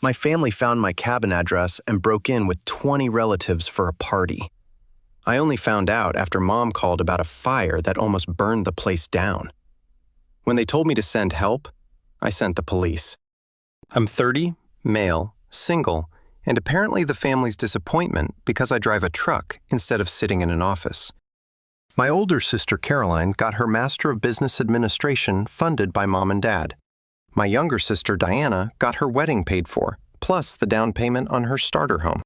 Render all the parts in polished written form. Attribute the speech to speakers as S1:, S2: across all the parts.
S1: My family found my cabin address and broke in with 20 relatives for a party. I only found out after Mom called about a fire that almost burned the place down. When they told me to send help, I sent the police. I'm 30, male, single, and apparently the family's disappointment because I drive a truck instead of sitting in an office. My older sister Caroline got her Master of Business Administration funded by Mom and Dad. My younger sister Diana got her wedding paid for, plus the down payment on her starter home.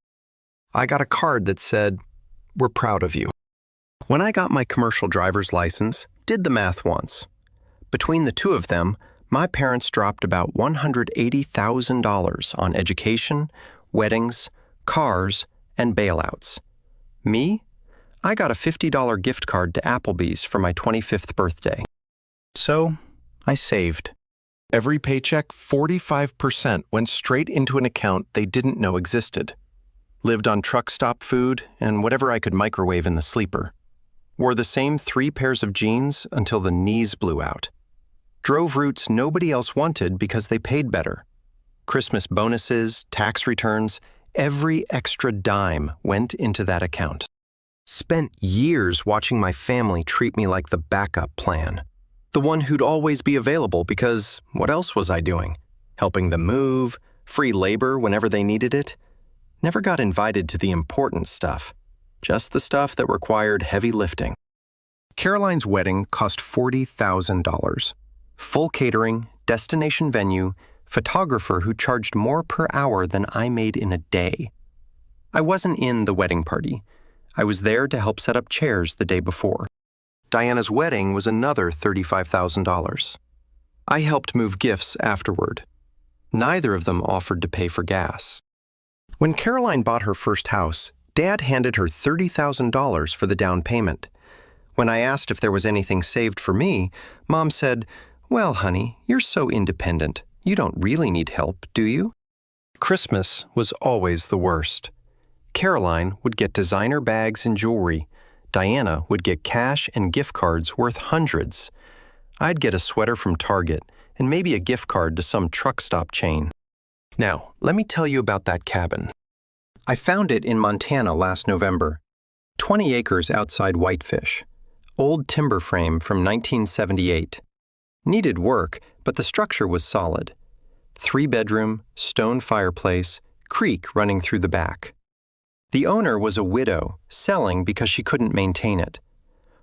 S1: I got a card that said, "We're proud of you." When I got my commercial driver's license, did the math once. Between the two of them, my parents dropped about $180,000 on education, weddings, cars, and bailouts. Me? I got a $50 gift card to Applebee's for my 25th birthday. So, I saved. Every paycheck, 45% went straight into an account they didn't know existed. Lived on truck stop food and whatever I could microwave in the sleeper. Wore the same 3 pairs of jeans until the knees blew out. Drove routes nobody else wanted because they paid better. Christmas bonuses, tax returns, every extra dime went into that account. Spent years watching my family treat me like the backup plan. The one who'd always be available because what else was I doing? Helping them move, free labor whenever they needed it. Never got invited to the important stuff, just the stuff that required heavy lifting. Caroline's wedding cost $40,000. Full catering, destination venue, photographer who charged more per hour than I made in a day. I wasn't in the wedding party. I was there to help set up chairs the day before. Diana's wedding was another $35,000. I helped move gifts afterward. Neither of them offered to pay for gas. When Caroline bought her first house, Dad handed her $30,000 for the down payment. When I asked if there was anything saved for me, Mom said, "Well, honey, you're so independent. You don't really need help, do you?" Christmas was always the worst. Caroline would get designer bags and jewelry. Diana would get cash and gift cards worth hundreds. I'd get a sweater from Target and maybe a gift card to some truck stop chain. Now, let me tell you about that cabin. I found it in Montana last November. 20 acres outside Whitefish. Old timber frame from 1978. Needed work, but the structure was solid. 3-bedroom, stone fireplace, creek running through the back. The owner was a widow, selling because she couldn't maintain it.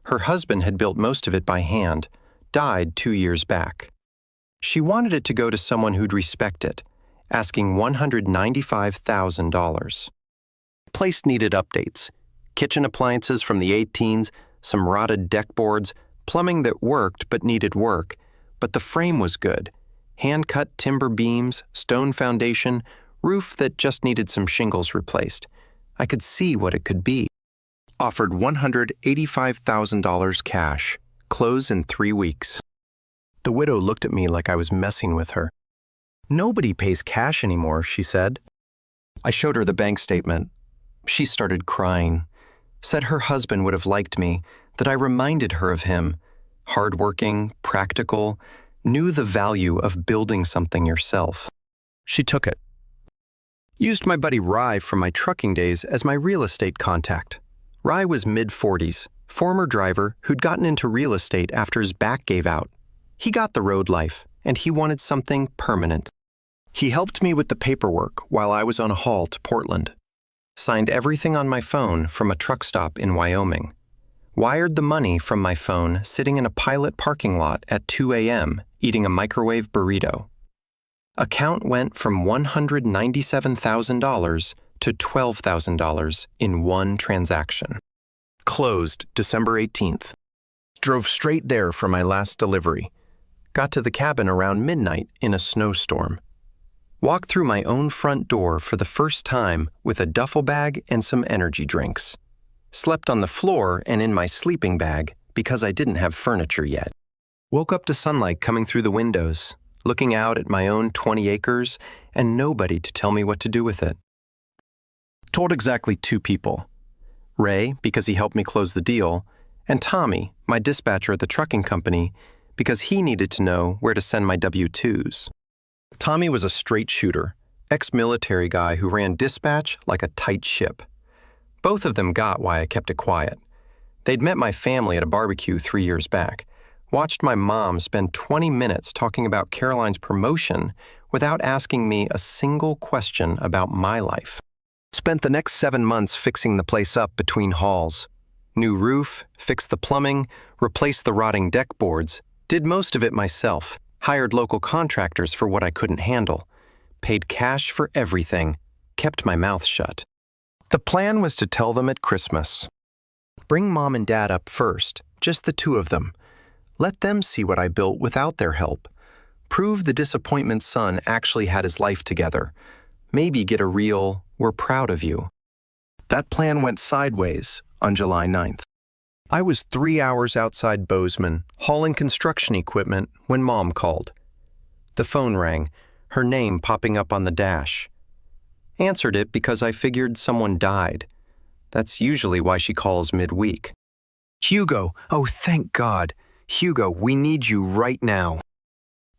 S1: Her husband had built most of it by hand, died 2 years back. She wanted it to go to someone who'd respect it, asking $195,000. Place needed updates. Kitchen appliances from the 18s, some rotted deck boards, plumbing that worked but needed work, but the frame was good. Hand-cut timber beams, stone foundation, roof that just needed some shingles replaced. I could see what it could be. Offered $185,000 cash. Close in 3 weeks. The widow looked at me like I was messing with her. "Nobody pays cash anymore," she said. I showed her the bank statement. She started crying. Said her husband would have liked me, that I reminded her of him. Hardworking, practical, knew the value of building something yourself. She took it. Used my buddy Rye from my trucking days as my real estate contact. Rye was mid-40s, former driver who'd gotten into real estate after his back gave out. He got the road life, and he wanted something permanent. He helped me with the paperwork while I was on a haul to Portland. Signed everything on my phone from a truck stop in Wyoming. Wired the money from my phone sitting in a Pilot parking lot at 2 a.m. eating a microwave burrito. Account went from $197,000 to $12,000 in one transaction. Closed December 18th. Drove straight there for my last delivery. Got to the cabin around midnight in a snowstorm. Walked through my own front door for the first time with a duffel bag and some energy drinks. Slept on the floor and in my sleeping bag because I didn't have furniture yet. Woke up to sunlight coming through the windows, looking out at my own 20 acres and nobody to tell me what to do with it. Told exactly 2 people. Ray, because he helped me close the deal, and Tommy, my dispatcher at the trucking company, because he needed to know where to send my W-2s. Tommy was a straight shooter, ex-military guy who ran dispatch like a tight ship. Both of them got why I kept it quiet. They'd met my family at a barbecue 3 years back, watched my mom spend 20 minutes talking about Caroline's promotion without asking me a single question about my life. Spent the next 7 months fixing the place up between halls. New roof, fixed the plumbing, replaced the rotting deck boards, did most of it myself, hired local contractors for what I couldn't handle, paid cash for everything, kept my mouth shut. The plan was to tell them at Christmas. Bring Mom and Dad up first, just the two of them. Let them see what I built without their help. Prove the disappointment son actually had his life together. Maybe get a real, "we're proud of you." That plan went sideways on July 9th. I was 3 hours outside Bozeman, hauling construction equipment, when Mom called. The phone rang, her name popping up on the dash. Answered it because I figured someone died. That's usually why she calls midweek. "Hugo, oh thank God. Hugo, we need you right now."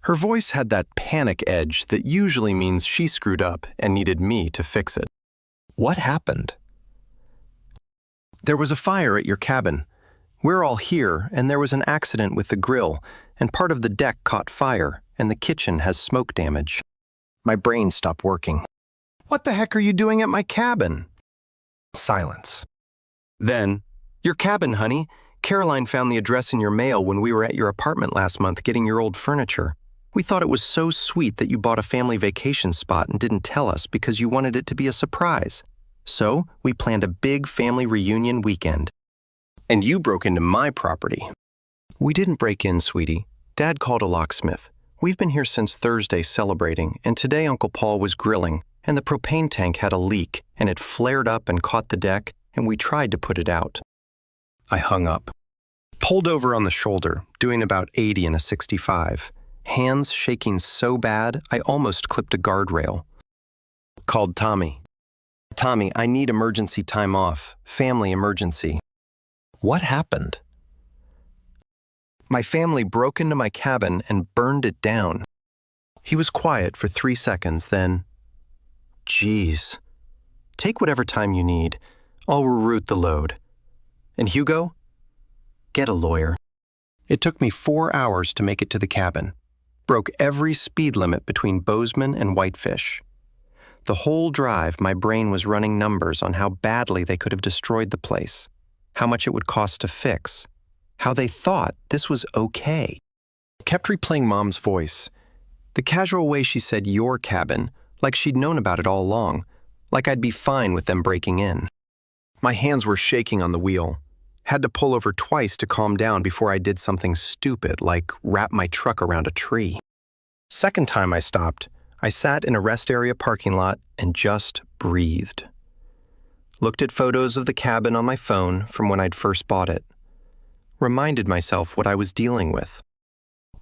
S1: Her voice had that panic edge that usually means she screwed up and needed me to fix it. "What happened?" "There was a fire at your cabin. We're all here, and there was an accident with the grill, and part of the deck caught fire, and the kitchen has smoke damage." My brain stopped working. "What the heck are you doing at my cabin?" Silence. Then, "Your cabin, honey. Caroline found the address in your mail when we were at your apartment last month getting your old furniture. We thought it was so sweet that you bought a family vacation spot and didn't tell us because you wanted it to be a surprise. So, we planned a big family reunion weekend. And you broke into my property." "We didn't break in, sweetie. Dad called a locksmith. We've been here since Thursday celebrating, and today Uncle Paul was grilling, and the propane tank had a leak, and it flared up and caught the deck, and we tried to put it out." I hung up. Pulled over on the shoulder, doing about 80 in a 65. Hands shaking so bad, I almost clipped a guardrail. Called Tommy. "Tommy, I need emergency time off. Family emergency." "What happened?" "My family broke into my cabin and burned it down." He was quiet for 3 seconds, then, "Geez. Take whatever time you need. I'll reroute the load. And Hugo? Get a lawyer." It took me 4 hours to make it to the cabin. Broke every speed limit between Bozeman and Whitefish. The whole drive, my brain was running numbers on how badly they could have destroyed the place, how much it would cost to fix, how they thought this was okay. Kept replaying Mom's voice, the casual way she said "your cabin," like she'd known about it all along, like I'd be fine with them breaking in. My hands were shaking on the wheel. Had to pull over twice to calm down before I did something stupid like wrap my truck around a tree. Second time I stopped, I sat in a rest area parking lot and just breathed. Looked at photos of the cabin on my phone from when I'd first bought it. Reminded myself what I was dealing with.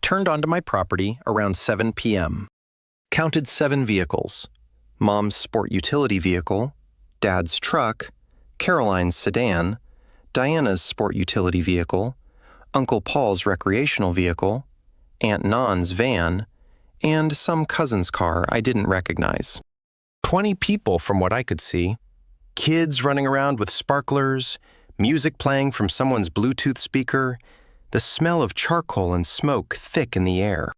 S1: Turned onto my property around 7 p.m. Counted 7 vehicles. Mom's sport utility vehicle, Dad's truck, Caroline's sedan, Diana's sport utility vehicle, Uncle Paul's recreational vehicle, Aunt Non's van, and some cousin's car I didn't recognize. 20 people from what I could see. Kids running around with sparklers, music playing from someone's Bluetooth speaker, the smell of charcoal and smoke thick in the air.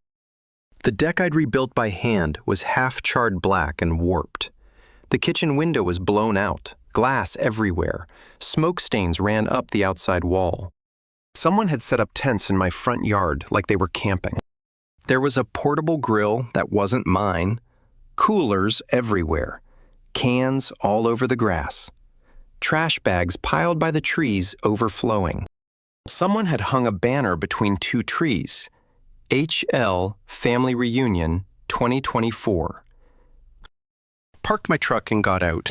S1: The deck I'd rebuilt by hand was half-charred black and warped. The kitchen window was blown out, glass everywhere. Smoke stains ran up the outside wall. Someone had set up tents in my front yard like they were camping. There was a portable grill that wasn't mine, coolers everywhere, cans all over the grass, trash bags piled by the trees overflowing. Someone had hung a banner between 2 trees, HL Family Reunion 2024. Parked my truck and got out.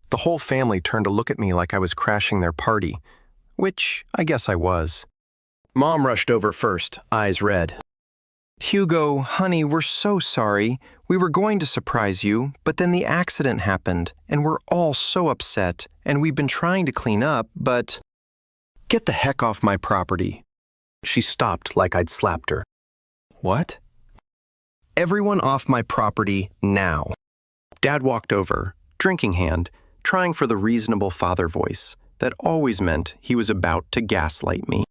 S1: The whole family turned to look at me like I was crashing their party, which I guess I was. Mom rushed over first, eyes red. "Hugo, honey, we're so sorry. We were going to surprise you, but then the accident happened, and we're all so upset, and we've been trying to clean up, but—" "Get the heck off my property." She stopped like I'd slapped her. "What?" "Everyone off my property now." Dad walked over, drink in hand, trying for the reasonable father voice that always meant he was about to gaslight me.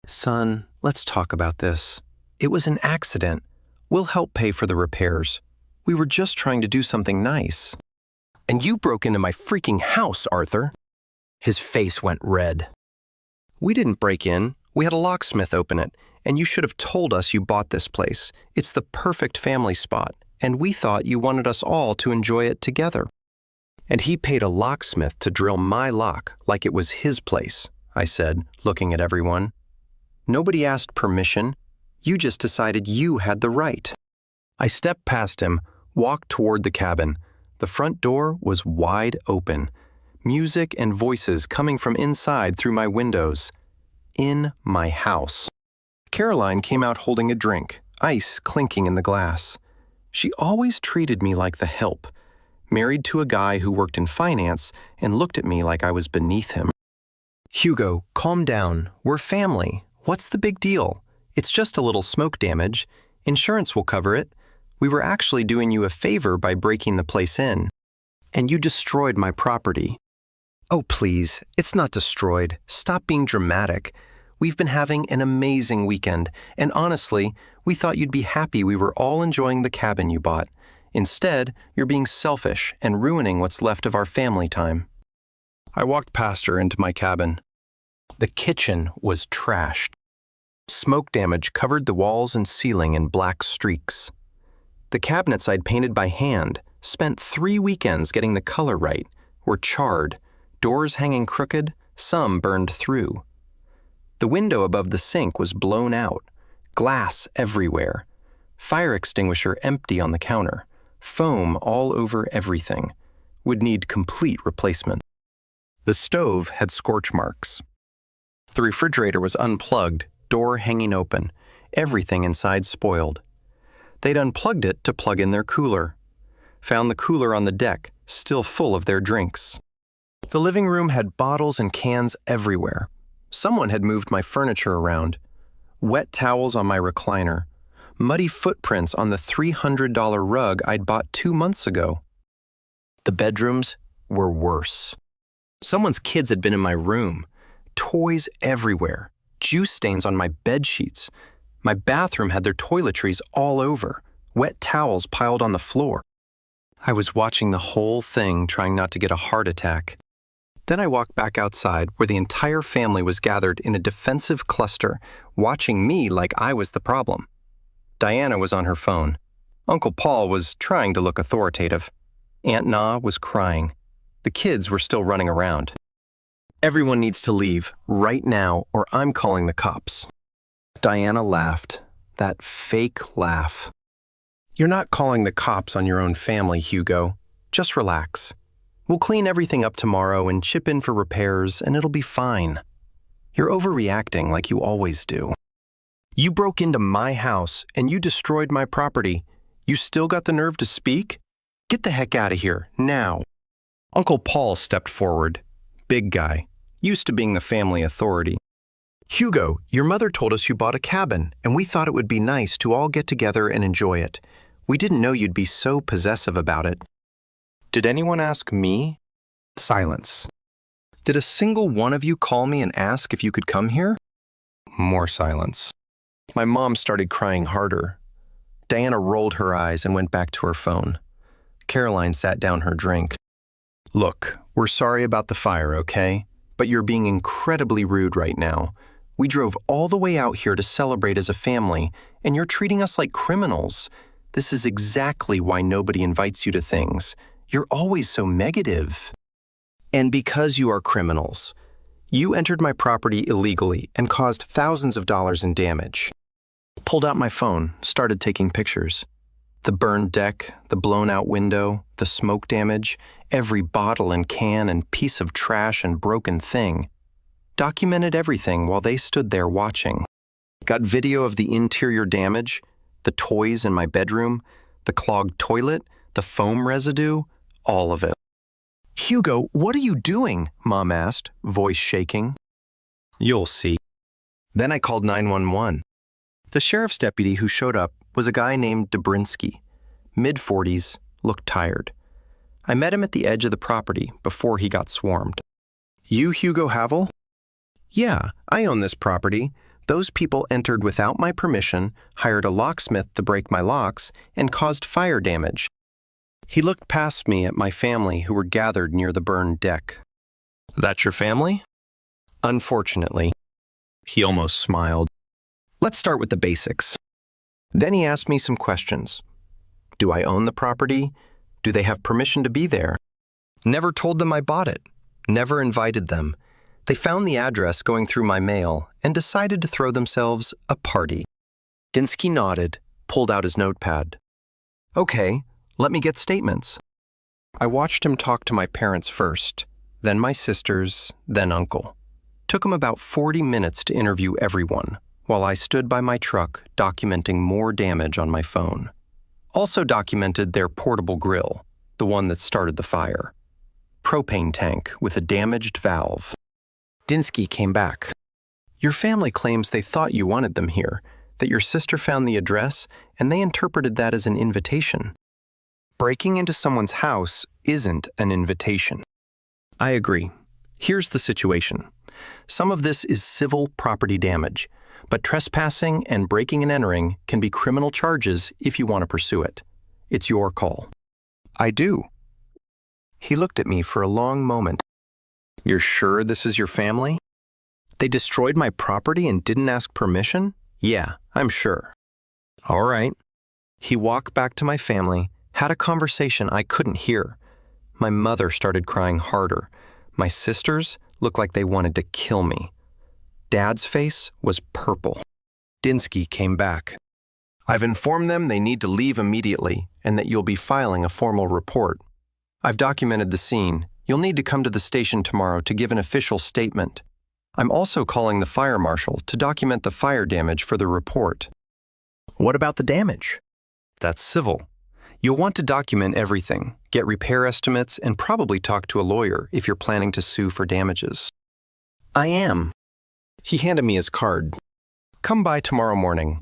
S1: Son, let's talk about this. It was an accident. We'll help pay for the repairs. We were just trying to do something nice. And you broke into my freaking house, Arthur. His face went red. We didn't break in. We had a locksmith open it, and you should have told us you bought this place. It's the perfect family spot, and we thought you wanted us all to enjoy it together. And he paid a locksmith to drill my lock like it was his place, I said, looking at everyone. Nobody asked permission. You just decided you had the right. I stepped past him, walked toward the cabin. The front door was wide open. Music and voices coming from inside through my windows. In my house. Caroline came out holding a drink, ice clinking in the glass. She always treated me like the help, married to a guy who worked in finance and looked at me like I was beneath him. Hugo, calm down. We're family. What's the big deal? It's just a little smoke damage. Insurance will cover it. We were actually doing you a favor by breaking the place in. And you destroyed my property. Oh, please, it's not destroyed. Stop being dramatic. We've been having an amazing weekend, and honestly, we thought you'd be happy we were all enjoying the cabin you bought. Instead, you're being selfish and ruining what's left of our family time. I walked past her into my cabin. The kitchen was trashed. Smoke damage covered the walls and ceiling in black streaks. The cabinets I'd painted by hand, spent 3 weekends getting the color right, were charred. Doors hanging crooked, some burned through. The window above the sink was blown out, glass everywhere, fire extinguisher empty on the counter, foam all over everything, would need complete replacement. The stove had scorch marks. The refrigerator was unplugged, door hanging open, everything inside spoiled. They'd unplugged it to plug in their cooler. Found the cooler on the deck, still full of their drinks. The living room had bottles and cans everywhere. Someone had moved my furniture around. Wet towels on my recliner. Muddy footprints on the $300 rug I'd bought 2 months ago. The bedrooms were worse. Someone's kids had been in my room. Toys everywhere. Juice stains on my bed sheets. My bathroom had their toiletries all over. Wet towels piled on the floor. I was watching the whole thing, trying not to get a heart attack. Then I walked back outside where the entire family was gathered in a defensive cluster, watching me like I was the problem. Diana was on her phone. Uncle Paul was trying to look authoritative. Aunt Na was crying. The kids were still running around. Everyone needs to leave, right now, or I'm calling the cops. Diana laughed, that fake laugh. You're not calling the cops on your own family, Hugo. Just relax. We'll clean everything up tomorrow and chip in for repairs, and it'll be fine. You're overreacting like you always do. You broke into my house, and you destroyed my property. You still got the nerve to speak? Get the heck out of here, now. Uncle Paul stepped forward. Big guy, used to being the family authority. Hugo, your mother told us you bought a cabin, and we thought it would be nice to all get together and enjoy it. We didn't know you'd be so possessive about it. Did anyone ask me? Silence. Did a single one of you call me and ask if you could come here? More silence. My mom started crying harder. Diana rolled her eyes and went back to her phone. Caroline sat down her drink. Look, we're sorry about the fire, okay? But you're being incredibly rude right now. We drove all the way out here to celebrate as a family, and you're treating us like criminals. This is exactly why nobody invites you to things. You're always so negative. And because you are criminals, you entered my property illegally and caused thousands of dollars in damage. Pulled out my phone, started taking pictures. The burned deck, the blown-out window, the smoke damage, every bottle and can and piece of trash and broken thing. Documented everything while they stood there watching. Got video of the interior damage, the toys in my bedroom, the clogged toilet, the foam residue, all of it. Hugo, what are you doing? Mom asked, voice shaking. You'll see. Then I called 911. The sheriff's deputy who showed up was a guy named Dobrinsky, mid-40s, looked tired. I met him at the edge of the property before he got swarmed. You Hugo Havel? Yeah, I own this property. Those people entered without my permission, hired a locksmith to break my locks, and caused fire damage. He looked past me at my family who were gathered near the burned deck. That's your family? Unfortunately. He almost smiled. Let's start with the basics. Then he asked me some questions. Do I own the property? Do they have permission to be there? Never told them I bought it. Never invited them. They found the address going through my mail and decided to throw themselves a party. Dinsky nodded, pulled out his notepad. Okay, let me get statements. I watched him talk to my parents first, then my sisters, then uncle. Took him about 40 minutes to interview everyone, while I stood by my truck documenting more damage on my phone. Also documented their portable grill, the one that started the fire. Propane tank with a damaged valve. Dinsky came back. Your family claims they thought you wanted them here, that your sister found the address, and they interpreted that as an invitation. Breaking into someone's house isn't an invitation. I agree. Here's the situation. Some of this is civil property damage, but trespassing and breaking and entering can be criminal charges if you want to pursue it. It's your call. I do. He looked at me for a long moment. You're sure this is your family? They destroyed my property and didn't ask permission? Yeah, I'm sure. All right. He walked back to my family, had a conversation I couldn't hear. My mother started crying harder. My sisters looked like they wanted to kill me. Dad's face was purple. Dinsky came back. I've informed them they need to leave immediately and that you'll be filing a formal report. I've documented the scene. You'll need to come to the station tomorrow to give an official statement. I'm also calling the fire marshal to document the fire damage for the report. What about the damage? That's civil. You'll want to document everything, get repair estimates, and probably talk to a lawyer if you're planning to sue for damages. I am. He handed me his card. Come by tomorrow morning.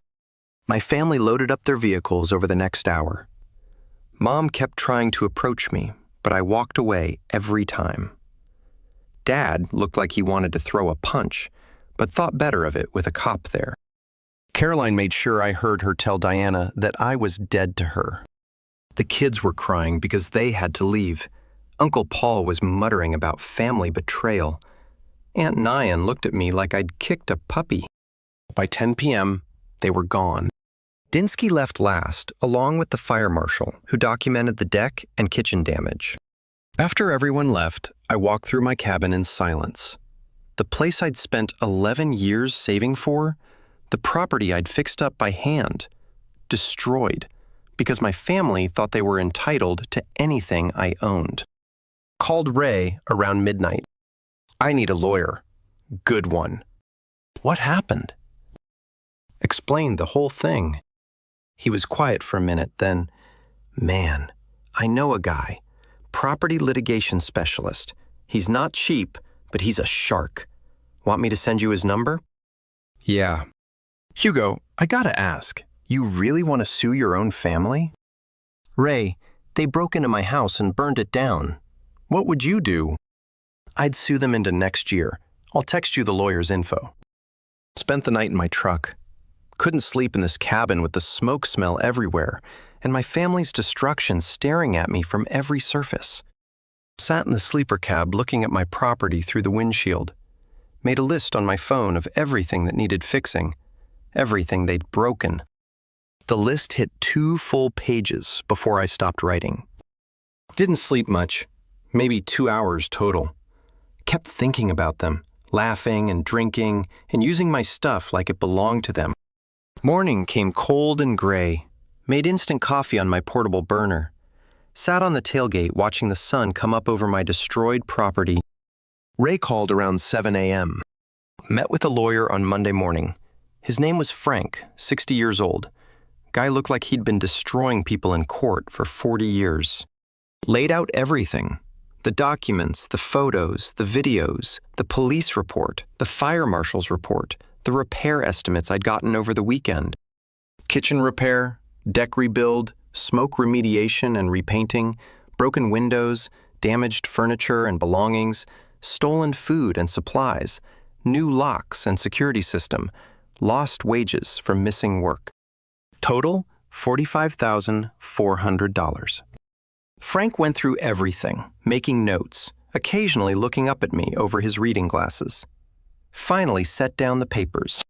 S1: My family loaded up their vehicles over the next hour. Mom kept trying to approach me, but I walked away every time. Dad looked like he wanted to throw a punch, but thought better of it with a cop there. Caroline made sure I heard her tell Diana that I was dead to her. The kids were crying because they had to leave. Uncle Paul was muttering about family betrayal. Aunt Nyan looked at me like I'd kicked a puppy. By 10 p.m., they were gone. Dinsky left last, along with the fire marshal, who documented the deck and kitchen damage. After everyone left, I walked through my cabin in silence. The place I'd spent 11 years saving for, the property I'd fixed up by hand, destroyed, because my family thought they were entitled to anything I owned. Called Ray around midnight. I need a lawyer. Good one. What happened? Explained the whole thing. He was quiet for a minute, then, man, I know a guy. Property litigation specialist. He's not cheap, but he's a shark. Want me to send you his number? Yeah. Hugo, I gotta ask, you really want to sue your own family? Ray, they broke into my house and burned it down. What would you do? I'd sue them into next year. I'll text you the lawyer's info. Spent the night in my truck. Couldn't sleep in this cabin with the smoke smell everywhere, and my family's destruction staring at me from every surface. Sat in the sleeper cab looking at my property through the windshield. Made a list on my phone of everything that needed fixing, everything they'd broken. The list hit 2 full pages before I stopped writing. Didn't sleep much, maybe 2 hours total. Kept thinking about them, laughing and drinking and using my stuff like it belonged to them. Morning came cold and gray. Made instant coffee on my portable burner. Sat on the tailgate watching the sun come up over my destroyed property. Ray called around 7 a.m. Met with a lawyer on Monday morning. His name was Frank, 60 years old. Guy looked like he'd been destroying people in court for 40 years. Laid out everything. The documents, the photos, the videos, the police report, the fire marshal's report, the repair estimates I'd gotten over the weekend. Kitchen repair, deck rebuild, smoke remediation and repainting, Broken windows, damaged furniture and belongings, stolen food and supplies, new locks and security system, lost wages from missing work. Total, $45,400. Frank went through everything, making notes, occasionally looking up at me over his reading glasses. Finally set down the papers.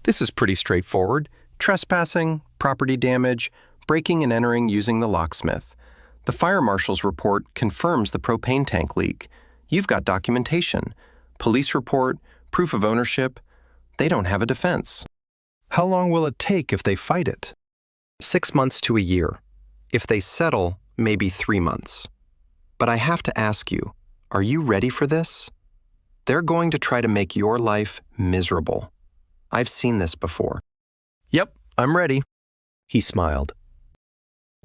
S1: This is pretty straightforward. Trespassing, property damage, breaking and entering using the locksmith. The fire marshal's report confirms the propane tank leak. You've got documentation, police report, proof of ownership. They don't have a defense. How long will it take if they fight it? 6 months to a year. If they settle, maybe 3 months. But I have to ask you, are you ready for this? They're going to try to make your life miserable. I've seen this before. Yep, I'm ready. He smiled.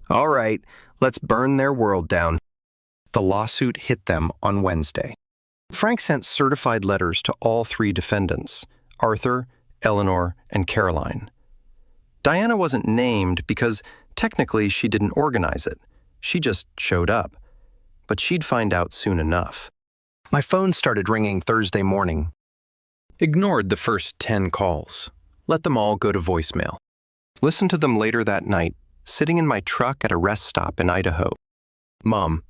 S1: All right, let's burn their world down. The lawsuit hit them on Wednesday. Frank sent certified letters to all 3 defendants, Arthur, Eleanor, and Caroline. Diana wasn't named because technically she didn't organize it. She just showed up. But she'd find out soon enough. My phone started ringing Thursday morning. Ignored the first 10 calls. Let them all go to voicemail. Listened to them later that night, sitting in my truck at a rest stop in Idaho. Mom,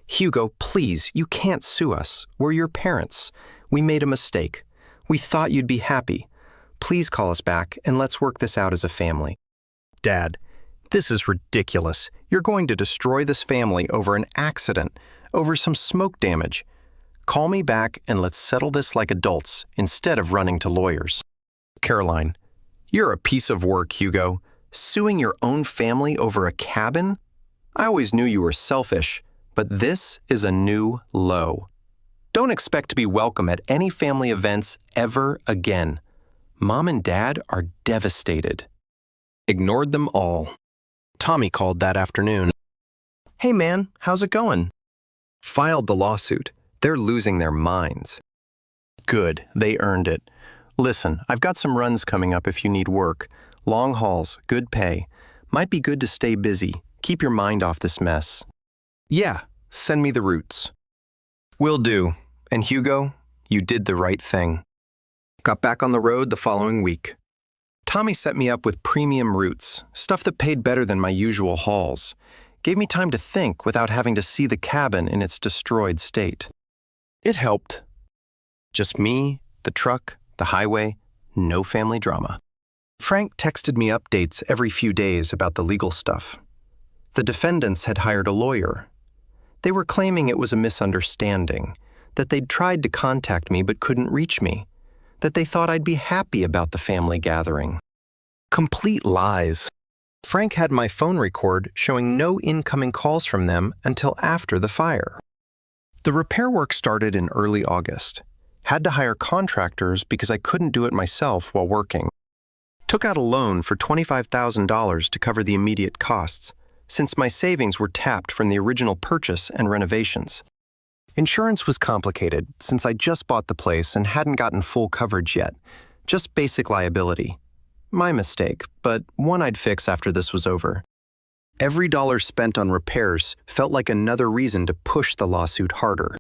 S1: Hugo, please, you can't sue us. We're your parents. We made a mistake. We thought you'd be happy. Please call us back and let's work this out as a family. Dad, this is ridiculous. You're going to destroy this family over an accident, over some smoke damage. Call me back and let's settle this like adults instead of running to lawyers. Caroline, you're a piece of work, Hugo. Suing your own family over a cabin? I always knew you were selfish, but this is a new low. Don't expect to be welcome at any family events ever again. Mom and Dad are devastated. Ignored them all. Tommy called that afternoon. Hey man, how's it going? Filed the lawsuit. They're losing their minds. Good, they earned it. Listen, I've got some runs coming up if you need work. Long hauls, good pay. Might be good to stay busy. Keep your mind off this mess. Yeah, send me the routes. Will do. And Hugo, you did the right thing. Got back on the road the following week. Tommy set me up with premium routes, stuff that paid better than my usual hauls. Gave me time to think without having to see the cabin in its destroyed state. It helped. Just me, the truck, the highway, no family drama. Frank texted me updates every few days about the legal stuff. The defendants had hired a lawyer. They were claiming it was a misunderstanding, that they'd tried to contact me but couldn't reach me, that they thought I'd be happy about the family gathering. Complete lies. Frank had my phone record showing no incoming calls from them until after the fire. The repair work started in early August. Had to hire contractors because I couldn't do it myself while working. Took out a loan for $25,000 to cover the immediate costs, since my savings were tapped from the original purchase and renovations. Insurance was complicated since I just bought the place and hadn't gotten full coverage yet, just basic liability. My mistake, but one I'd fix after this was over. Every dollar spent on repairs felt like another reason to push the lawsuit harder.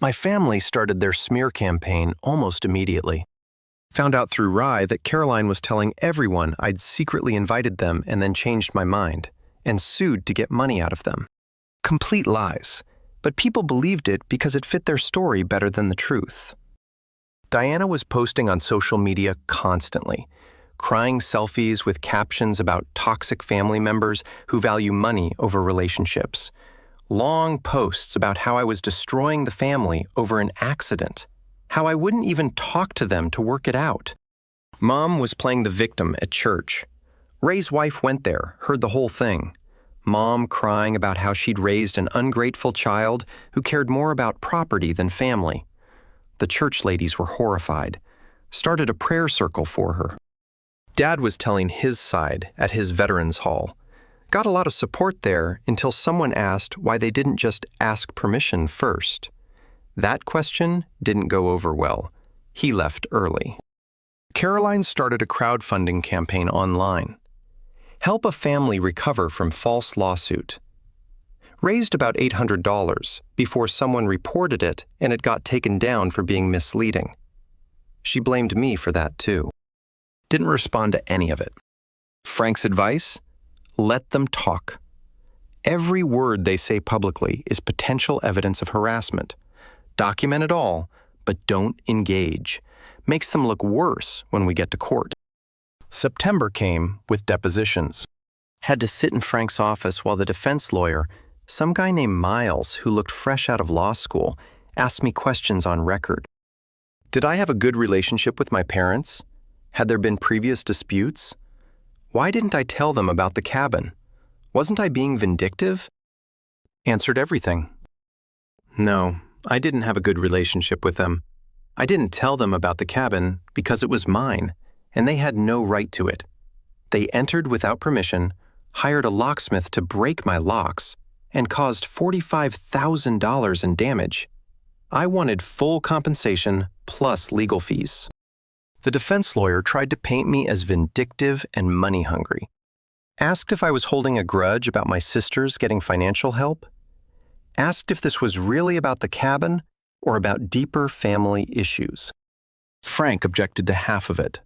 S1: My family started their smear campaign almost immediately. Found out through Rye that Caroline was telling everyone I'd secretly invited them and then changed my mind, and sued to get money out of them. Complete lies, but people believed it because it fit their story better than the truth. Diana was posting on social media constantly, crying selfies with captions about toxic family members who value money over relationships. Long posts about how I was destroying the family over an accident, how I wouldn't even talk to them to work it out. Mom was playing the victim at church. Ray's wife went there, heard the whole thing. Mom crying about how she'd raised an ungrateful child who cared more about property than family. The church ladies were horrified, started a prayer circle for her. Dad was telling his side at his Veterans Hall. Got a lot of support there until someone asked why they didn't just ask permission first. That question didn't go over well. He left early. Caroline started a crowdfunding campaign online. Help a family recover from false lawsuit. raised about $800 before someone reported it and it got taken down for being misleading. She blamed me for that too. Didn't respond to any of it. Frank's advice? Let them talk. Every word they say publicly is potential evidence of harassment. Document it all, but don't engage. Makes them look worse when we get to court. September came with depositions. Had to sit in Frank's office while the defense lawyer, some guy named Miles who looked fresh out of law school, asked me questions on record. Did I have a good relationship with my parents? Had there been previous disputes? Why didn't I tell them about the cabin? Wasn't I being vindictive? Answered everything. No, I didn't have a good relationship with them. I didn't tell them about the cabin because it was mine, and they had no right to it. They entered without permission, hired a locksmith to break my locks, and caused $45,000 in damage. I wanted full compensation plus legal fees. The defense lawyer tried to paint me as vindictive and money-hungry. Asked if I was holding a grudge about my sisters getting financial help. Asked if this was really about the cabin or about deeper family issues. Frank objected to half of it.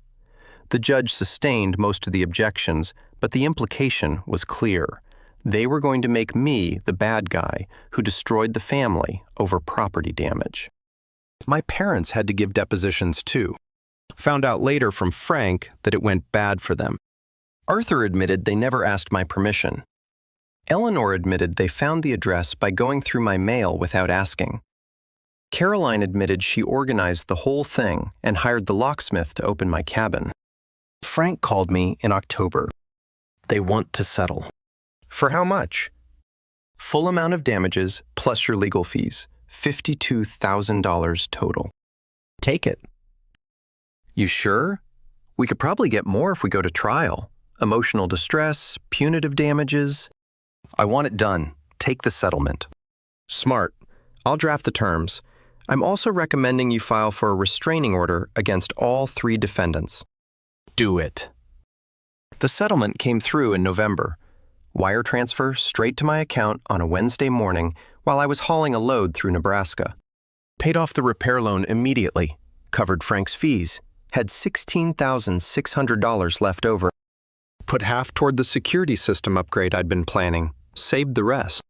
S1: The judge sustained most of the objections, but the implication was clear. They were going to make me the bad guy who destroyed the family over property damage. My parents had to give depositions too. Found out later from Frank that it went bad for them. Arthur admitted they never asked my permission. Eleanor admitted they found the address by going through my mail without asking. Caroline admitted she organized the whole thing and hired the locksmith to open my cabin. Frank called me in October. They want to settle. For how much? Full amount of damages plus your legal fees, $52,000 total. Take it. You sure? We could probably get more if we go to trial. Emotional distress, punitive damages. I want it done. Take the settlement. Smart. I'll draft the terms. I'm also recommending you file for a restraining order against all 3 defendants. Do it. The settlement came through in November. Wire transfer straight to my account on a Wednesday morning while I was hauling a load through Nebraska. Paid off the repair loan immediately. Covered Frank's fees. Had $16,600 left over. Put half toward the security system upgrade I'd been planning. Saved the rest.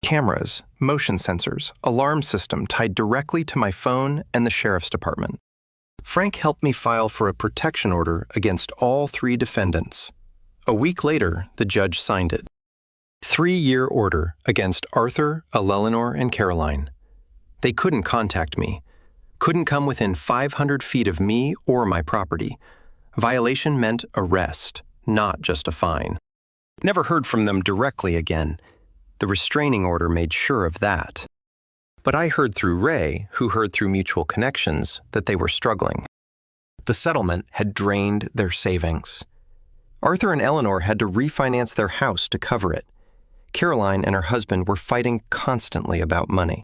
S1: Cameras, motion sensors, alarm system tied directly to my phone and the sheriff's department. Frank helped me file for a protection order against all 3 defendants. A week later, the judge signed it. 3-year order against Arthur, Eleanor, and Caroline. They couldn't contact me. Couldn't come within 500 feet of me or my property. Violation meant arrest, not just a fine. Never heard from them directly again. The restraining order made sure of that. But I heard through Ray, who heard through mutual connections, that they were struggling. The settlement had drained their savings. Arthur and Eleanor had to refinance their house to cover it. Caroline and her husband were fighting constantly about money.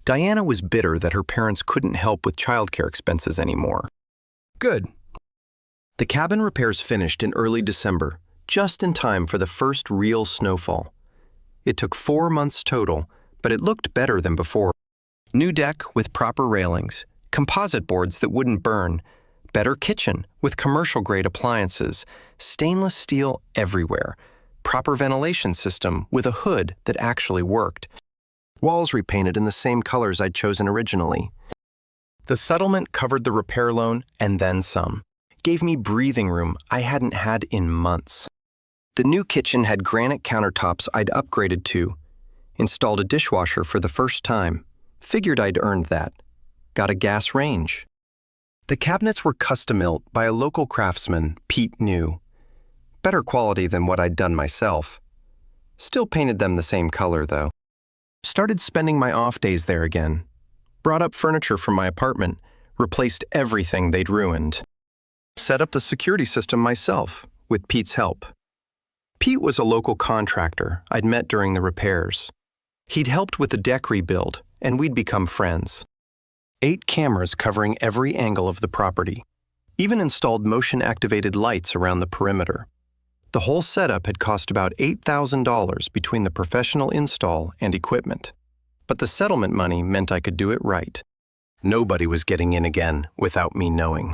S1: Diana was bitter that her parents couldn't help with childcare expenses anymore. Good. The cabin repairs finished in early December, just in time for the first real snowfall. It took 4 months total, but it looked better than before. New deck with proper railings, composite boards that wouldn't burn, better kitchen with commercial-grade appliances, stainless steel everywhere, proper ventilation system with a hood that actually worked. Walls repainted in the same colors I'd chosen originally. The settlement covered the repair loan and then some. Gave me breathing room I hadn't had in months. The new kitchen had granite countertops I'd upgraded to. Installed a dishwasher for the first time. Figured I'd earned that. Got a gas range. The cabinets were custom-built by a local craftsman, Pete New. Better quality than what I'd done myself. Still painted them the same color, though. Started spending my off days there again. Brought up furniture from my apartment. Replaced everything they'd ruined. Set up the security system myself, with Pete's help. Pete was a local contractor I'd met during the repairs. He'd helped with the deck rebuild, and we'd become friends. 8 cameras covering every angle of the property. Even installed motion-activated lights around the perimeter. The whole setup had cost about $8,000 between the professional install and equipment. But the settlement money meant I could do it right. Nobody was getting in again without me knowing.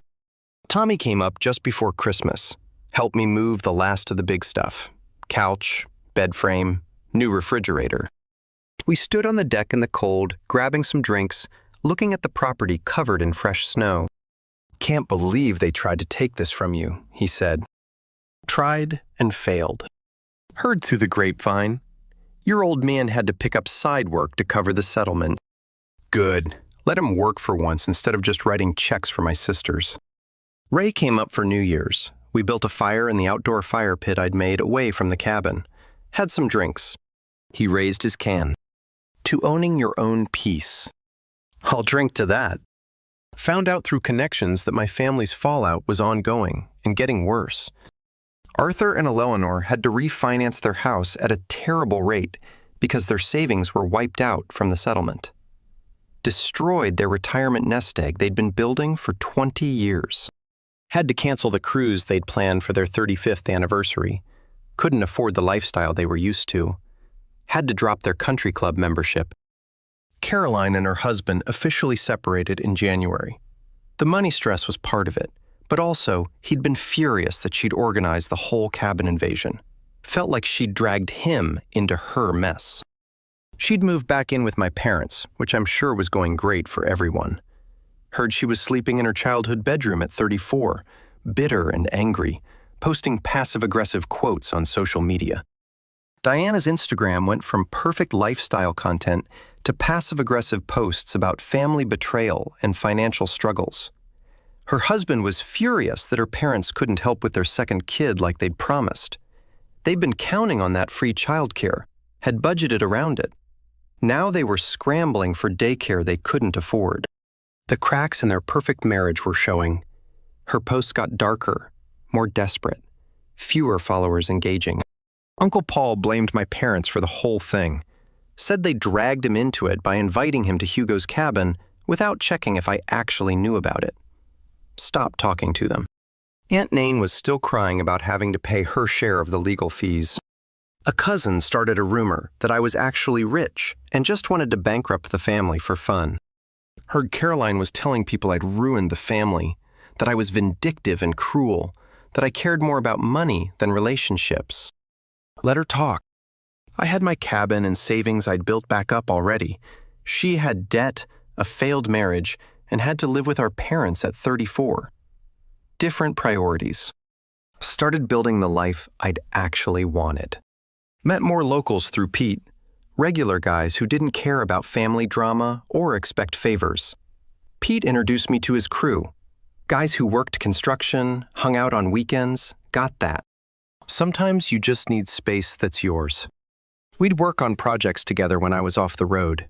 S1: Tommy came up just before Christmas, helped me move the last of the big stuff: couch, bed frame, new refrigerator. We stood on the deck in the cold, grabbing some drinks, looking at the property covered in fresh snow. "Can't believe they tried to take this from you," he said. Tried and failed. Heard through the grapevine. Your old man had to pick up side work to cover the settlement. Good. Let him work for once instead of just writing checks for my sisters. Ray came up for New Year's. We built a fire in the outdoor fire pit I'd made away from the cabin. Had some drinks. He raised his can. To owning your own peace. I'll drink to that. Found out through connections that my family's fallout was ongoing and getting worse. Arthur and Eleanor had to refinance their house at a terrible rate because their savings were wiped out from the settlement. Destroyed their retirement nest egg they'd been building for 20 years. Had to cancel the cruise they'd planned for their 35th anniversary. Couldn't afford the lifestyle they were used to. Had to drop their country club membership. Caroline and her husband officially separated in January. The money stress was part of it, but also he'd been furious that she'd organized the whole cabin invasion. Felt like she'd dragged him into her mess. She'd moved back in with my parents, which I'm sure was going great for everyone. Heard she was sleeping in her childhood bedroom at 34, bitter and angry, posting passive-aggressive quotes on social media. Diana's Instagram went from perfect lifestyle content to passive-aggressive posts about family betrayal and financial struggles. Her husband was furious that her parents couldn't help with their second kid like they'd promised. They'd been counting on that free childcare, had budgeted around it. Now they were scrambling for daycare they couldn't afford. The cracks in their perfect marriage were showing. Her posts got darker, more desperate, fewer followers engaging. Uncle Paul blamed my parents for the whole thing. Said they dragged him into it by inviting him to Hugo's cabin without checking if I actually knew about it. Stopped talking to them. Aunt Nain was still crying about having to pay her share of the legal fees. A cousin started a rumor that I was actually rich and just wanted to bankrupt the family for fun. Heard Caroline was telling people I'd ruined the family, that I was vindictive and cruel, that I cared more about money than relationships. Let her talk. I had my cabin and savings I'd built back up already. She had debt, a failed marriage, and had to live with our parents at 34. Different priorities. Started building the life I'd actually wanted. Met more locals through Pete, regular guys who didn't care about family drama or expect favors. Pete introduced me to his crew. Guys who worked construction, hung out on weekends, got that. Sometimes you just need space that's yours. We'd work on projects together when I was off the road.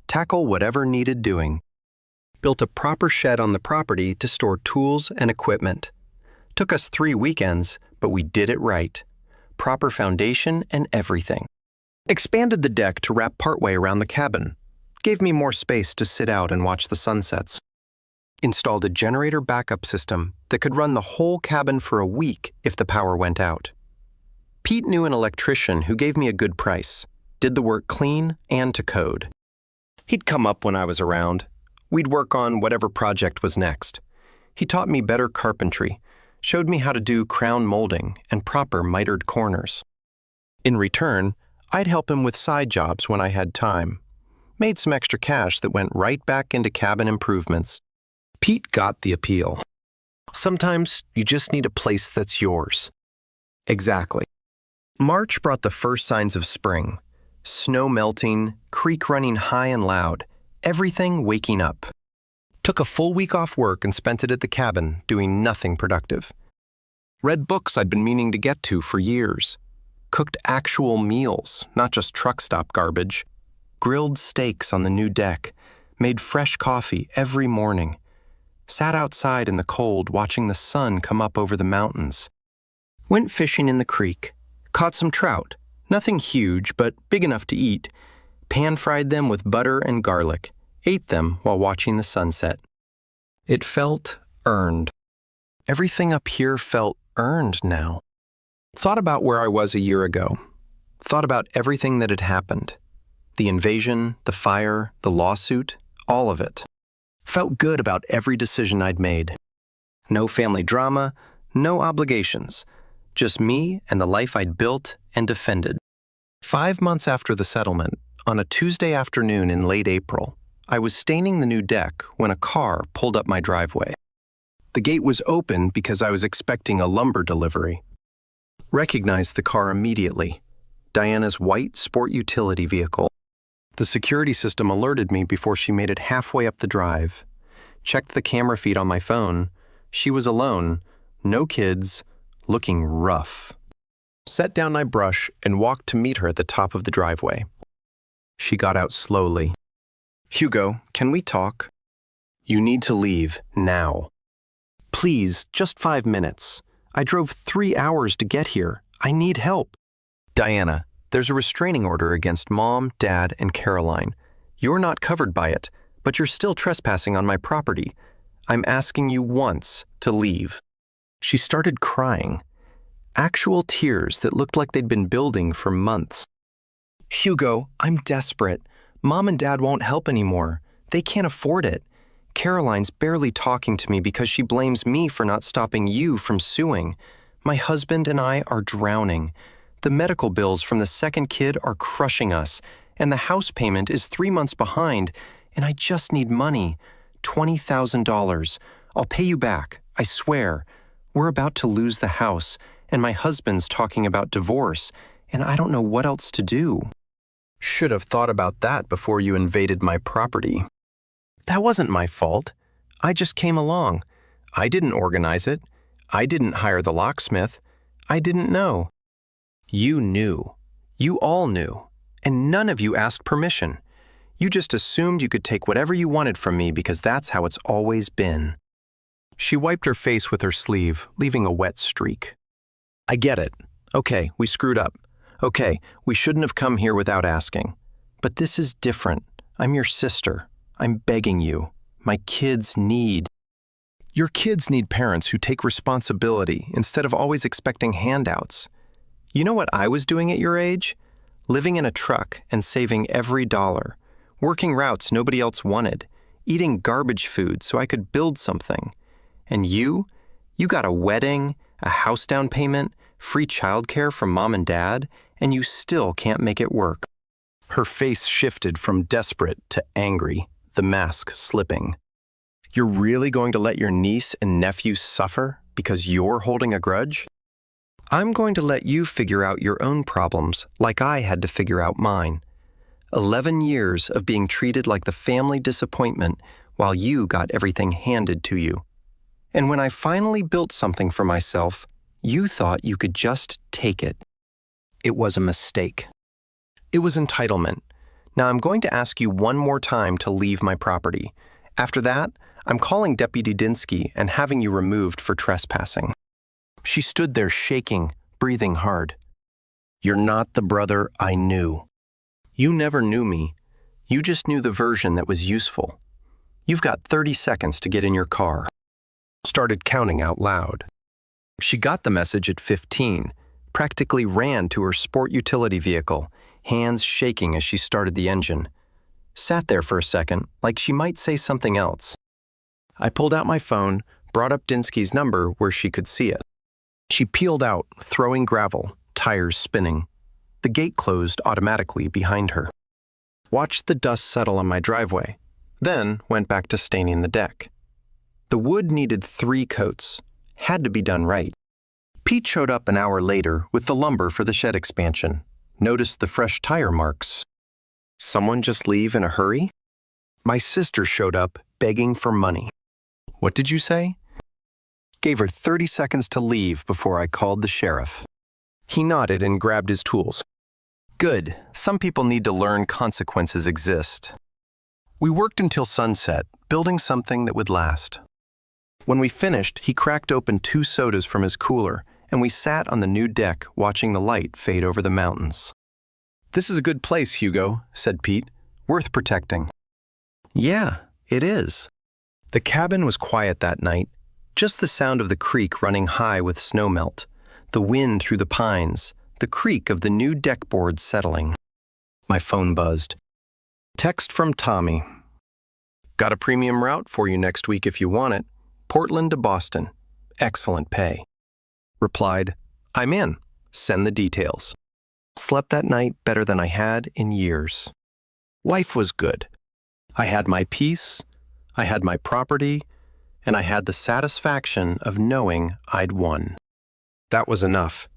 S1: Tackle whatever needed doing. Built a proper shed on the property to store tools and equipment. Took us 3 weekends, but we did it right. Proper foundation and everything. Expanded the deck to wrap partway around the cabin. Gave me more space to sit out and watch the sunsets. Installed a generator backup system that could run the whole cabin for a week if the power went out. Pete knew an electrician who gave me a good price. Did the work clean and to code. He'd come up when I was around. We'd work on whatever project was next. He taught me better carpentry, showed me how to do crown molding and proper mitered corners. In return, I'd help him with side jobs when I had time. Made some extra cash that went right back into cabin improvements. Pete got the appeal. Sometimes you just need a place that's yours. Exactly. March brought the first signs of spring. Snow melting, creek running high and loud, everything waking up. Took a full week off work and spent it at the cabin doing nothing productive. Read books I'd been meaning to get to for years. Cooked actual meals, not just truck stop garbage. Grilled steaks on the new deck. Made fresh coffee every morning. Sat outside in the cold watching the sun come up over the mountains. Went fishing in the creek. Caught some trout. Nothing huge, but big enough to eat. Pan-fried them with butter and garlic. Ate them while watching the sunset. It felt earned. Everything up here felt earned now. Thought about where I was a year ago. Thought about everything that had happened. The invasion, the fire, the lawsuit, all of it. Felt good about every decision I'd made. No family drama, no obligations. Just me and the life I'd built and defended. 5 months after the settlement, on a Tuesday afternoon in late April, I was staining the new deck when a car pulled up my driveway. The gate was open because I was expecting a lumber delivery. Recognized the car immediately. Diana's white sport utility vehicle. The security system alerted me before she made it halfway up the drive. Checked the camera feed on my phone. She was alone, no kids, looking rough. Set down my brush and walked to meet her at the top of the driveway. She got out slowly. "Hugo, can we talk?" "You need to leave, now." "Please, just 5 minutes. I drove 3 hours to get here. I need help." "Diana, there's a restraining order against Mom, Dad, and Caroline. You're not covered by it, but you're still trespassing on my property. I'm asking you once to leave." She started crying. Actual tears that looked like they'd been building for months. "Hugo, I'm desperate. Mom and Dad won't help anymore. They can't afford it. Caroline's barely talking to me because she blames me for not stopping you from suing. My husband and I are drowning. The medical bills from the second kid are crushing us, and the house payment is 3 months behind, and I just need money. $20,000. I'll pay you back, I swear. We're about to lose the house, and my husband's talking about divorce, and I don't know what else to do." "Should have thought about that before you invaded my property." "That wasn't my fault. I just came along. I didn't organize it. I didn't hire the locksmith. I didn't know." "You knew. You all knew. And none of you asked permission. You just assumed you could take whatever you wanted from me because that's how it's always been." She wiped her face with her sleeve, leaving a wet streak. "I get it. Okay, we screwed up. Okay, we shouldn't have come here without asking. But this is different. I'm your sister. I'm begging you. My kids need..." Your kids need parents who take responsibility instead of always expecting handouts. You know what I was doing at your age? Living in a truck and saving every dollar. Working routes nobody else wanted. Eating garbage food so I could build something. And you got a wedding, a house down payment, free childcare from Mom and Dad, and you still can't make it work. Her face shifted from desperate to angry, the mask slipping. "You're really going to let your niece and nephew suffer because you're holding a grudge? I'm going to let you figure out your own problems like I had to figure out mine. 11 years of being treated like the family disappointment while you got everything handed to you. And when I finally built something for myself, you thought you could just take it. It was a mistake. It was entitlement. Now I'm going to ask you one more time to leave my property. After that, I'm calling Deputy Dinsky and having you removed for trespassing." She stood there shaking, breathing hard. "You're not the brother I knew. You never knew me. You just knew the version that was useful. You've got 30 seconds to get in your car." Started counting out loud. She got the message at 15, practically ran to her sport utility vehicle, hands shaking as she started the engine. Sat there for a second, like she might say something else. I pulled out my phone, brought up Dinsky's number where she could see it. She peeled out, throwing gravel, tires spinning. The gate closed automatically behind her. Watched the dust settle on my driveway, then went back to staining the deck. The wood needed 3 coats. Had to be done right. Pete showed up an hour later with the lumber for the shed expansion. Noticed the fresh tire marks. Someone just leave in a hurry? My sister showed up, begging for money. What did you say? Gave her 30 seconds to leave before I called the sheriff. He nodded and grabbed his tools. Good. Some people need to learn consequences exist. We worked until sunset, building something that would last. When we finished, he cracked open 2 sodas from his cooler, and we sat on the new deck watching the light fade over the mountains. This is a good place, Hugo, said Pete. Worth protecting. Yeah, it is. The cabin was quiet that night, just the sound of the creek running high with snowmelt, The wind through the pines, the creak of the new deck boards settling. My phone buzzed. Text from Tommy. Got a premium route for you next week if you want it. Portland to Boston. Excellent pay. Replied, I'm in. Send the details. Slept that night better than I had in years. Life was good. I had my peace, I had my property, and I had the satisfaction of knowing I'd won. That was enough.